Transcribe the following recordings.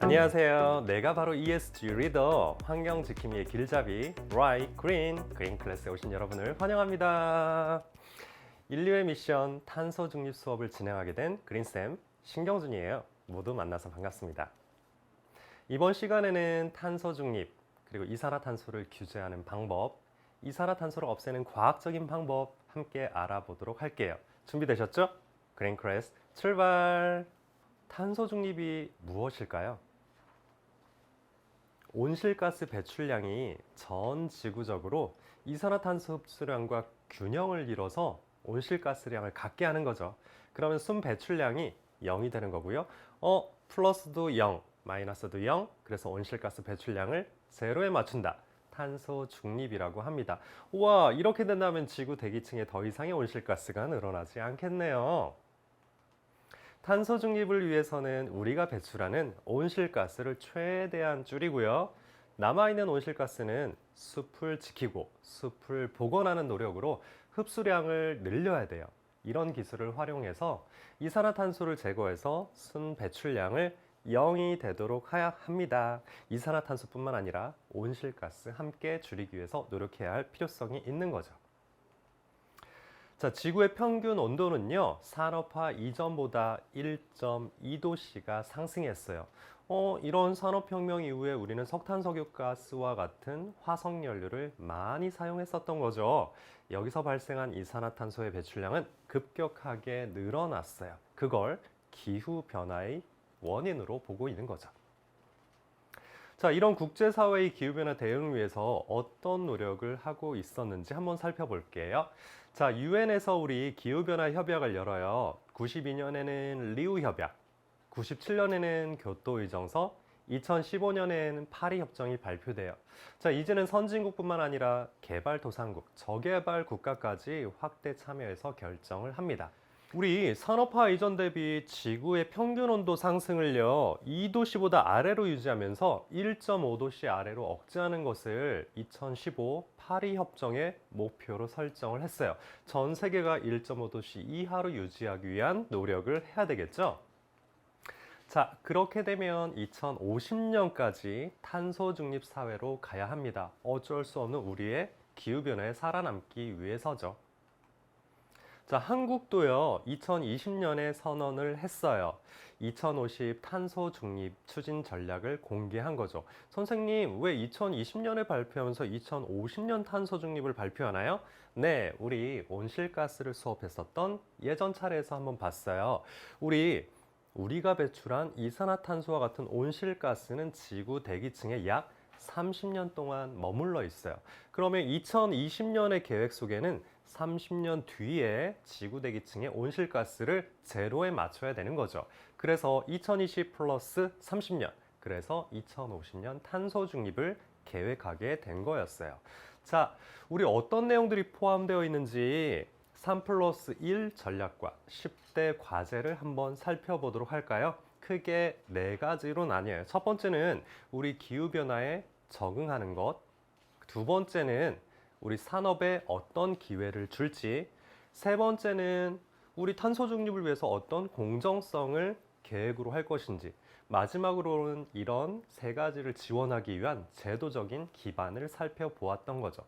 안녕하세요. 내가 바로 ESG 리더 환경지킴이의 길잡이 라이 그린 클래스에 오신 여러분을 환영합니다. 인류의 미션 탄소 중립 수업을 진행하게 된 그린쌤 신경준이에요. 모두 만나서 반갑습니다. 이번 시간에는 탄소 중립 그리고 이산화탄소를 규제하는 방법, 이산화탄소를 없애는 과학적인 방법 함께 알아보도록 할게요. 준비되셨죠? 그린 클래스 출발! 탄소 중립이 무엇일까요? 온실가스 배출량이 전 지구적으로 이산화탄소 흡수량과 균형을 이뤄서 온실가스량을 갖게 하는 거죠. 그러면 순 배출량이 0이 되는 거고요. 플러스도 0, 마이너스도 0. 그래서 온실가스 배출량을 제로에 맞춘다. 탄소 중립이라고 합니다. 우와, 이렇게 된다면 지구 대기층에 더 이상의 온실가스가 늘어나지 않겠네요. 탄소 중립을 위해서는 우리가 배출하는 온실가스를 최대한 줄이고요. 남아있는 온실가스는 숲을 지키고 숲을 복원하는 노력으로 흡수량을 늘려야 돼요. 이런 기술을 활용해서 이산화탄소를 제거해서 순 배출량을 0이 되도록 해야 합니다. 이산화탄소뿐만 아니라 온실가스 함께 줄이기 위해서 노력해야 할 필요성이 있는 거죠. 자, 지구의 평균 온도는요, 산업화 이전보다 1.2도씨가 상승했어요. 이런 산업혁명 이후에 우리는 석탄, 석유가스와 같은 화석연료를 많이 사용했었던 거죠. 여기서 발생한 이산화탄소의 배출량은 급격하게 늘어났어요. 그걸 기후변화의 원인으로 보고 있는 거죠. 자, 이런 국제사회의 기후변화 대응을 위해서 어떤 노력을 하고 있었는지 한번 살펴볼게요. 자, 유엔에서 우리 기후변화 협약을 열어요. 92년에는 리우 협약, 97년에는 교토 의정서, 2015년에는 파리 협정이 발표돼요. 자, 이제는 선진국뿐만 아니라 개발도상국, 저개발 국가까지 확대 참여해서 결정을 합니다. 우리 산업화 이전 대비 지구의 평균 온도 상승을요 2도씨보다 아래로 유지하면서 1.5도씨 아래로 억제하는 것을 2015 파리 협정의 목표로 설정을 했어요. 전 세계가 1.5도씨 이하로 유지하기 위한 노력을 해야 되겠죠. 자, 그렇게 되면 2050년까지 탄소 중립 사회로 가야 합니다. 어쩔 수 없는 우리의 기후변화에 살아남기 위해서죠. 자, 한국도요 2020년에 선언을 했어요. 2050 탄소 중립 추진 전략을 공개한 거죠. 선생님, 왜 2020년에 발표하면서 2050년 탄소 중립을 발표하나요? 네, 우리 온실가스를 수업했었던 예전 차례에서 한번 봤어요. 우리가 배출한 이산화탄소와 같은 온실가스는 지구 대기층에 약 30년 동안 머물러 있어요. 그러면 2020년의 계획 속에는 30년 뒤에 지구 대기층의 온실가스를 제로에 맞춰야 되는 거죠. 그래서 2020 플러스 30년, 그래서 2050년 탄소 중립을 계획하게 된 거였어요. 자, 우리 어떤 내용들이 포함되어 있는지 3 플러스 1 전략과 10대 과제를 한번 살펴보도록 할까요? 크게 4가지로 나뉘어요. 첫 번째는 우리 기후변화에 적응하는 것, 두 번째는 우리 산업에 어떤 기회를 줄지, 세 번째는 우리 탄소 중립을 위해서 어떤 공정성을 계획으로 할 것인지, 마지막으로는 이런 3가지를 지원하기 위한 제도적인 기반을 살펴보았던 거죠.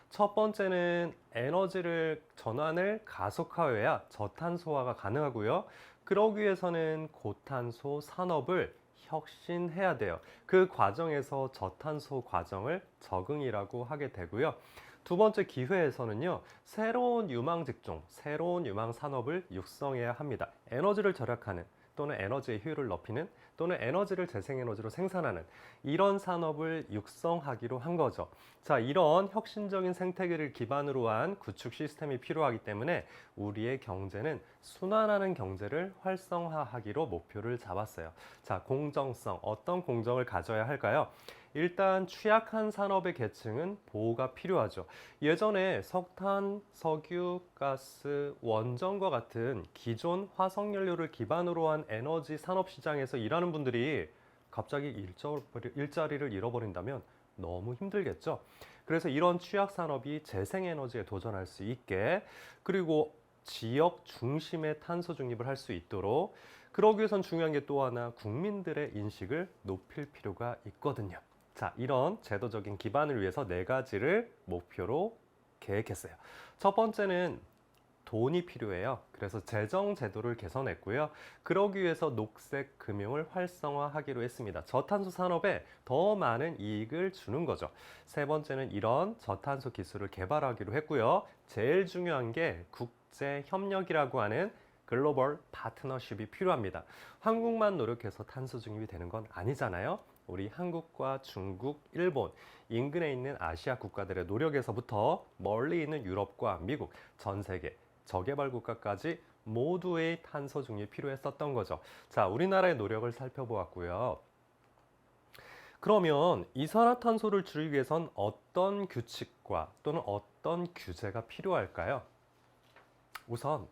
첫 번째는 에너지를 전환을 가속화해야 저탄소화가 가능하고요. 그러기 위해서는 고탄소 산업을 혁신해야 돼요. 그 과정에서 저탄소 과정을 적응이라고 하게 되고요. 두 번째 기회에서는요, 새로운 유망 직종, 새로운 유망 산업을 육성해야 합니다. 에너지를 절약하는 또는 에너지의 효율을 높이는 또는 에너지를 재생에너지로 생산하는 이런 산업을 육성하기로 한 거죠. 자, 이런 혁신적인 생태계를 기반으로 한 구축 시스템이 필요하기 때문에 우리의 경제는 순환하는 경제를 활성화하기로 목표를 잡았어요. 자, 공정성, 어떤 공정을 가져야 할까요? 일단 취약한 산업의 계층은 보호가 필요하죠. 예전에 석탄, 석유, 가스, 원전과 같은 기존 화석연료를 기반으로 한 에너지 산업 시장에서 일하는 분들이 갑자기 일자리를 잃어버린다면 너무 힘들겠죠. 그래서 이런 취약 산업이 재생에너지에 도전할 수 있게, 그리고 지역 중심의 탄소 중립을 할 수 있도록, 그러기 위해선 중요한 게 또 하나, 국민들의 인식을 높일 필요가 있거든요. 자, 이런 제도적인 기반을 위해서 네 가지를 목표로 계획했어요. 첫 번째는 돈이 필요해요. 그래서 재정 제도를 개선했고요. 그러기 위해서 녹색 금융을 활성화하기로 했습니다. 저탄소 산업에 더 많은 이익을 주는 거죠. 세 번째는 이런 저탄소 기술을 개발하기로 했고요. 제일 중요한 게 국제 협력이라고 하는 글로벌 파트너십이 필요합니다. 한국만 노력해서 탄소 중립이 되는 건 아니잖아요. 우리 한국과 중국, 일본, 인근에 있는 아시아 국가들의 노력에서부터 멀리 있는 유럽과 미국, 전 세계 저개발 국가까지 모두의 탄소 중립이 필요했었던 거죠. 자, 우리나라의 노력을 살펴보았고요. 그러면 이산화탄소를 줄이기 위해선 어떤 규칙과 또는 어떤 규제가 필요할까요? 우선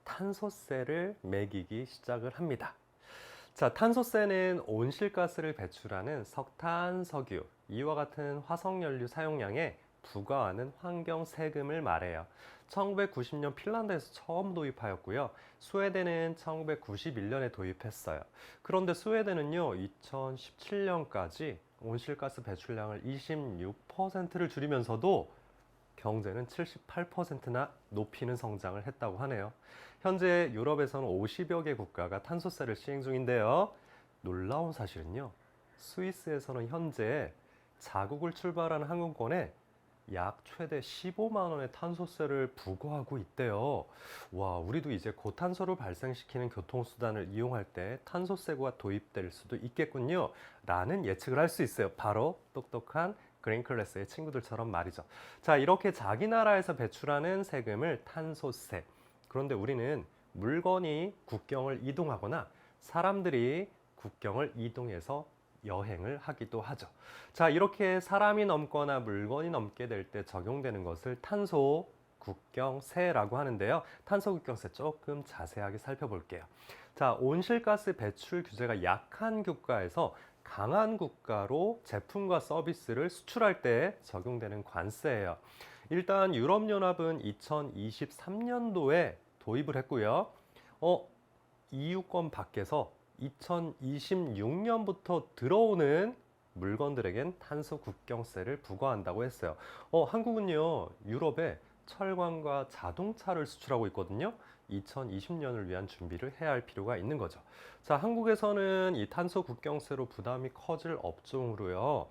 탄소세를 매기기 시작을 합니다. 자, 탄소세는 온실가스를 배출하는 석탄, 석유, 이와 같은 화석연료 사용량에 부과하는 환경 세금을 말해요. 1990년 핀란드에서 처음 도입하였고요. 스웨덴은 1991년에 도입했어요. 그런데 스웨덴은요, 2017년까지 온실가스 배출량을 26%를 줄이면서도 경제는 78%나 높이는 성장을 했다고 하네요. 현재 유럽에서는 50여 개 국가가 탄소세를 시행 중인데요. 놀라운 사실은요, 스위스에서는 현재 자국을 출발하는 항공권에 약 최대 15만 원의 탄소세를 부과하고 있대요. 와, 우리도 이제 고탄소를 발생시키는 교통수단을 이용할 때 탄소세가 도입될 수도 있겠군요. 라는 예측을 할 수 있어요. 바로 똑똑한 그린클래스의 친구들처럼 말이죠. 자, 이렇게 자기 나라에서 배출하는 세금을 탄소세. 그런데 우리는 물건이 국경을 이동하거나 사람들이 국경을 이동해서 여행을 하기도 하죠. 자, 이렇게 사람이 넘거나 물건이 넘게 될 때 적용되는 것을 탄소 국경세라고 하는데요. 탄소 국경세 조금 자세하게 살펴볼게요. 자, 온실가스 배출 규제가 약한 국가에서 강한 국가로 제품과 서비스를 수출할 때 적용되는 관세예요. 일단 유럽연합은 2023년도에 도입을 했고요. EU권 밖에서 2026년부터 들어오는 물건들에겐 탄소 국경세를 부과한다고 했어요. 한국은요, 유럽에 철강과 자동차를 수출하고 있거든요. 2020년을 위한 준비를 해야 할 필요가 있는 거죠. 자, 한국에서는 이 탄소 국경세로 부담이 커질 업종으로요,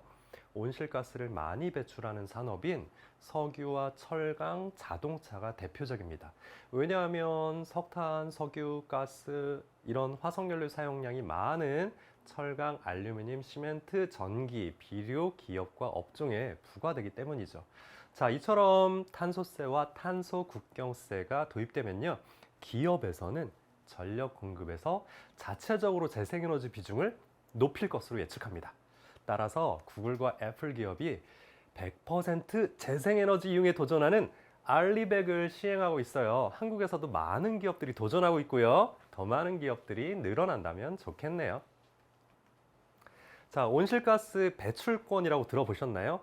온실가스를 많이 배출하는 산업인 석유와 철강, 자동차가 대표적입니다. 왜냐하면 석탄, 석유, 가스 이런 화석연료 사용량이 많은 철강, 알루미늄, 시멘트, 전기, 비료, 기업과 업종에 부과되기 때문이죠. 자, 이처럼 탄소세와 탄소 국경세가 도입되면요, 기업에서는 전력 공급에서 자체적으로 재생에너지 비중을 높일 것으로 예측합니다. 따라서 구글과 애플 기업이 100% 재생에너지 이용에 도전하는 알리백을 시행하고 있어요. 한국에서도 많은 기업들이 도전하고 있고요. 더 많은 기업들이 늘어난다면 좋겠네요. 자, 온실가스 배출권이라고 들어보셨나요?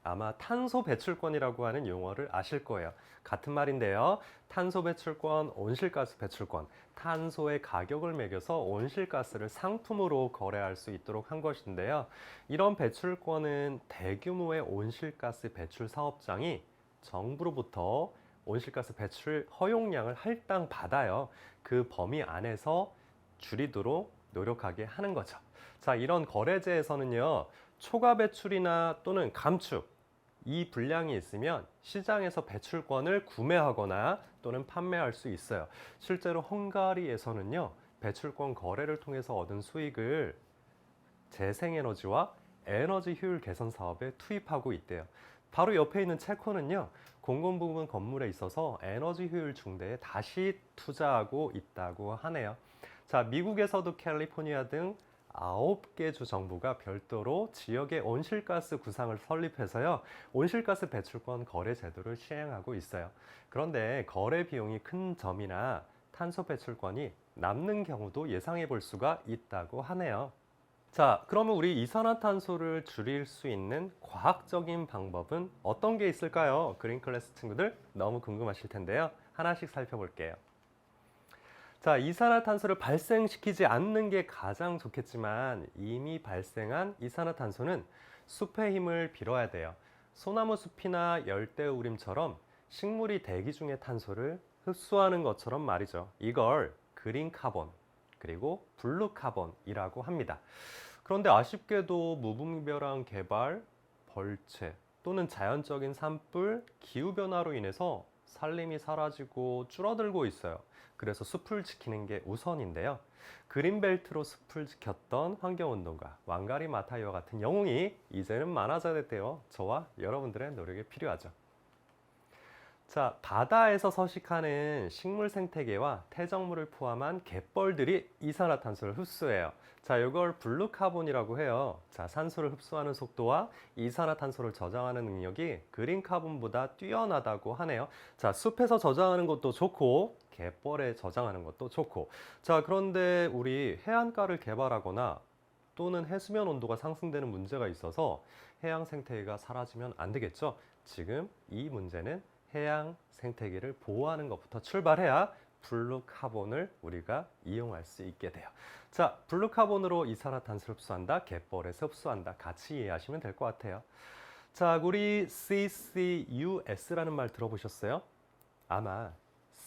아마 탄소 배출권이라고 하는 용어를 아실 거예요. 같은 말인데요. 탄소 배출권, 온실가스 배출권, 탄소의 가격을 매겨서 온실가스를 상품으로 거래할 수 있도록 한 것인데요. 이런 배출권은 대규모의 온실가스 배출 사업장이 정부로부터 온실가스 배출 허용량을 할당 받아요. 그 범위 안에서 줄이도록 노력하게 하는 거죠. 자, 이런 거래제에서는요, 초과 배출이나 또는 감축, 이 분량이 있으면 시장에서 배출권을 구매하거나 또는 판매할 수 있어요. 실제로 헝가리에서는요, 배출권 거래를 통해서 얻은 수익을 재생에너지와 에너지 효율 개선 사업에 투입하고 있대요. 바로 옆에 있는 체코는요, 공공부문 건물에 있어서 에너지 효율 증대에 다시 투자하고 있다고 하네요. 자, 미국에서도 캘리포니아 등 9개 주 정부가 별도로 지역의 온실가스 구상을 설립해서요, 온실가스 배출권 거래 제도를 시행하고 있어요. 그런데 거래 비용이 큰 점이나 탄소 배출권이 남는 경우도 예상해 볼 수가 있다고 하네요. 자, 그러면 우리 이산화탄소를 줄일 수 있는 과학적인 방법은 어떤 게 있을까요? 그린 클래스 친구들 너무 궁금하실 텐데요. 하나씩 살펴볼게요. 자, 이산화탄소를 발생시키지 않는 게 가장 좋겠지만 이미 발생한 이산화탄소는 숲의 힘을 빌어야 돼요. 소나무 숲이나 열대우림처럼 식물이 대기 중에 탄소를 흡수하는 것처럼 말이죠. 이걸 그린 카본 그리고 블루 카본이라고 합니다. 그런데 아쉽게도 무분별한 개발, 벌채 또는 자연적인 산불, 기후변화로 인해서 산림이 사라지고 줄어들고 있어요. 그래서 숲을 지키는 게 우선인데요. 그린벨트로 숲을 지켰던 환경운동가 왕가리 마타이와 같은 영웅이 이제는 많아져야 됐대요. 저와 여러분들의 노력이 필요하죠. 자, 바다에서 서식하는 식물 생태계와 퇴적물을 포함한 갯벌들이 이산화탄소를 흡수해요. 자, 이걸 블루카본이라고 해요. 자, 산소를 흡수하는 속도와 이산화탄소를 저장하는 능력이 그린카본보다 뛰어나다고 하네요. 자, 숲에서 저장하는 것도 좋고 갯벌에 저장하는 것도 좋고. 자, 그런데 우리 해안가를 개발하거나 또는 해수면 온도가 상승되는 문제가 있어서 해양 생태계가 사라지면 안 되겠죠. 지금 이 문제는 해양 생태계를 보호하는 것부터 출발해야 블루카본을 우리가 이용할 수 있게 돼요. 자, 블루카본으로 이산화탄소를 흡수한다, 갯벌에서 흡수한다. 같이 이해하시면 될 것 같아요. 자, 우리 CCUS라는 말 들어보셨어요? 아마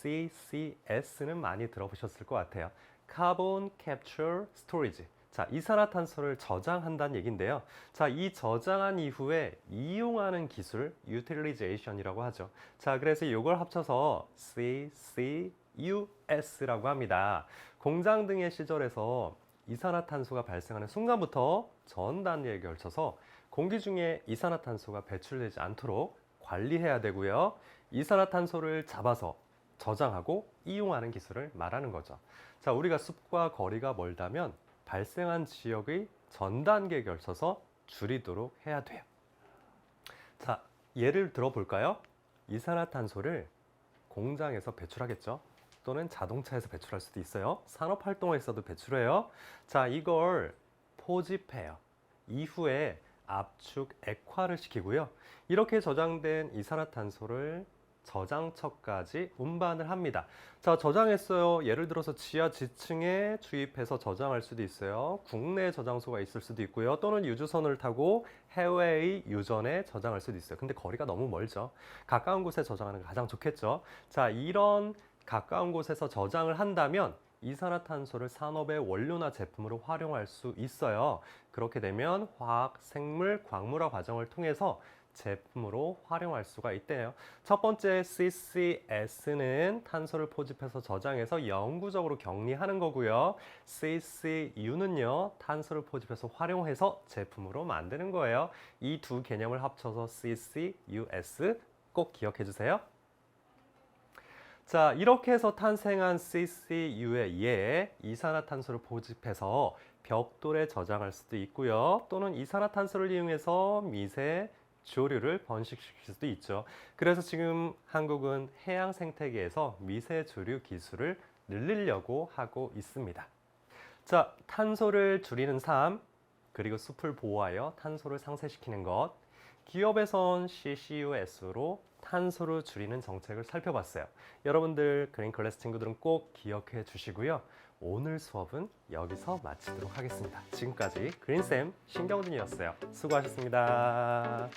CCS는 많이 들어보셨을 것 같아요. Carbon Capture Storage. 자, 이산화탄소를 저장한다는 얘기인데요. 자, 이 저장한 이후에 이용하는 기술, Utilization이라고 하죠. 자, 그래서 이걸 합쳐서 CCUS라고 합니다. 공장 등의 시절에서 이산화탄소가 발생하는 순간부터 전 단위에 걸쳐서 공기 중에 이산화탄소가 배출되지 않도록 관리해야 되고요. 이산화탄소를 잡아서 저장하고 이용하는 기술을 말하는 거죠. 자, 우리가 숲과 거리가 멀다면 발생한 지역의 전 단계에 걸쳐서 줄이도록 해야 돼요. 자, 예를 들어 볼까요? 이산화탄소를 공장에서 배출하겠죠. 또는 자동차에서 배출할 수도 있어요. 산업활동에서도 배출해요. 자, 이걸 포집해요. 이후에 압축, 액화를 시키고요. 이렇게 저장된 이산화탄소를 저장처까지 운반을 합니다. 자, 저장했어요. 예를 들어서 지하 지층에 주입해서 저장할 수도 있어요. 국내 저장소가 있을 수도 있고요. 또는 유주선을 타고 해외의 유전에 저장할 수도 있어요. 근데 거리가 너무 멀죠. 가까운 곳에 저장하는 게 가장 좋겠죠. 자, 이런 가까운 곳에서 저장을 한다면 이산화탄소를 산업의 원료나 제품으로 활용할 수 있어요. 그렇게 되면 화학, 생물, 광물화 과정을 통해서 제품으로 활용할 수가 있대요. 첫 번째 CCS는 탄소를 포집해서 저장해서 영구적으로 격리하는 거고요. CCU는요, 탄소를 포집해서 활용해서 제품으로 만드는 거예요. 이 두 개념을 합쳐서 CCUS 꼭 기억해 주세요. 자, 이렇게 해서 탄생한 CCU에 의해 이산화탄소를 포집해서 벽돌에 저장할 수도 있고요. 또는 이산화탄소를 이용해서 미세 조류를 번식시킬 수도 있죠. 그래서 지금 한국은 해양 생태계에서 미세 조류 기술을 늘리려고 하고 있습니다. 자, 탄소를 줄이는 삶, 그리고 숲을 보호하여 탄소를 상쇄시키는 것, 기업에선 CCUS로 탄소를 줄이는 정책을 살펴봤어요. 여러분들 그린 클래스 친구들은 꼭 기억해 주시고요. 오늘 수업은 여기서 마치도록 하겠습니다. 지금까지 그린쌤 신경준이었어요. 수고하셨습니다.